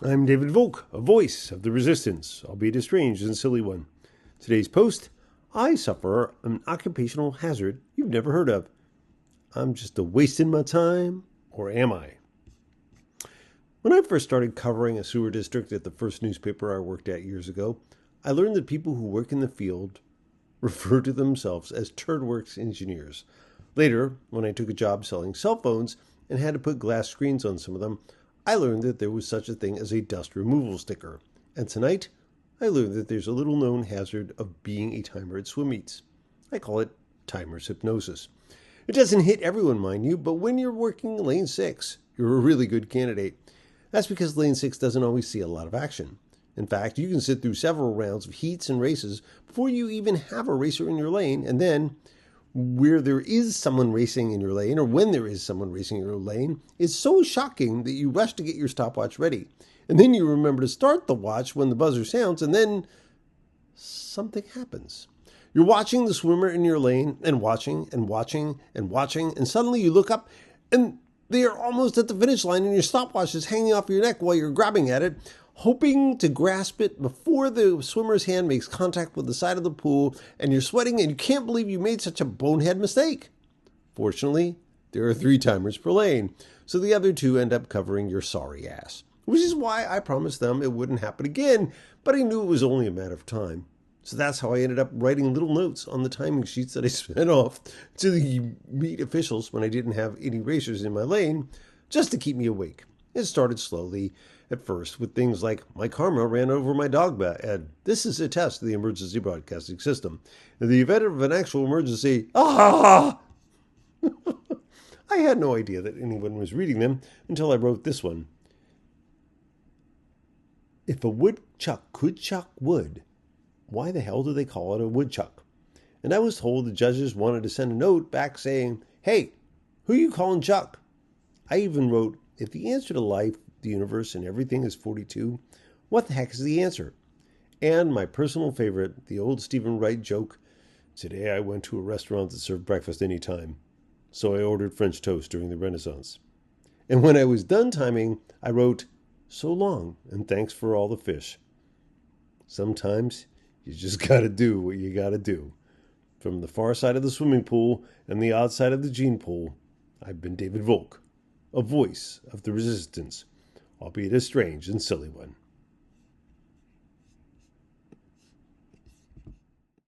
I'm David Volk, a voice of the resistance, albeit a strange and silly one. Today's post, I suffer an occupational hazard you've never heard of. I'm just wasting my time, or am I? When I first started covering a sewer district at the first newspaper I worked at years ago, I learned that people who work in the field refer to themselves as turdworks engineers. Later, when I took a job selling cell phones and had to put glass screens on some of them, I learned that there was such a thing as a dust removal sticker. And tonight, I learned that there's a little known hazard of being a timer at swim meets. I call it timer's hypnosis. It doesn't hit everyone, mind you, but when you're working lane 6, you're a really good candidate. That's because lane 6 doesn't always see a lot of action. In fact, you can sit through several rounds of heats and races before you even have a racer in your lane, and then where there is someone racing in your lane, or when there is someone racing in your lane, is so shocking that you rush to get your stopwatch ready. And then you remember to start the watch when the buzzer sounds, and then something happens. You're watching the swimmer in your lane, and watching, and watching, and watching, and suddenly you look up, and they are almost at the finish line, and your stopwatch is hanging off your neck while you're grabbing at it, hoping to grasp it before the swimmer's hand makes contact with the side of the pool, and you're sweating and you can't believe you made such a bonehead mistake. Fortunately, there are 3 timers per lane, so the other 2 end up covering your sorry ass. Which is why I promised them it wouldn't happen again, but I knew it was only a matter of time. So that's how I ended up writing little notes on the timing sheets that I sent off to the meet officials when I didn't have any racers in my lane, just to keep me awake. It started slowly at first with things like, my karma ran over my dog bed, and this is a test of the emergency broadcasting system. In the event of an actual emergency, I had no idea that anyone was reading them until I wrote this one. If a woodchuck could chuck wood, why the hell do they call it a woodchuck? And I was told the judges wanted to send a note back saying, hey, who you calling Chuck? I even wrote, if the answer to life, the universe, and everything is 42, what the heck is the answer? And my personal favorite, the old Stephen Wright joke, today I went to a restaurant that served breakfast any time, so I ordered French toast during the Renaissance. And when I was done timing, I wrote, so long, and thanks for all the fish. Sometimes you just gotta do what you gotta do. From the far side of the swimming pool and the odd side of the gene pool, I've been David Volk, a voice of the resistance, albeit a strange and silly one.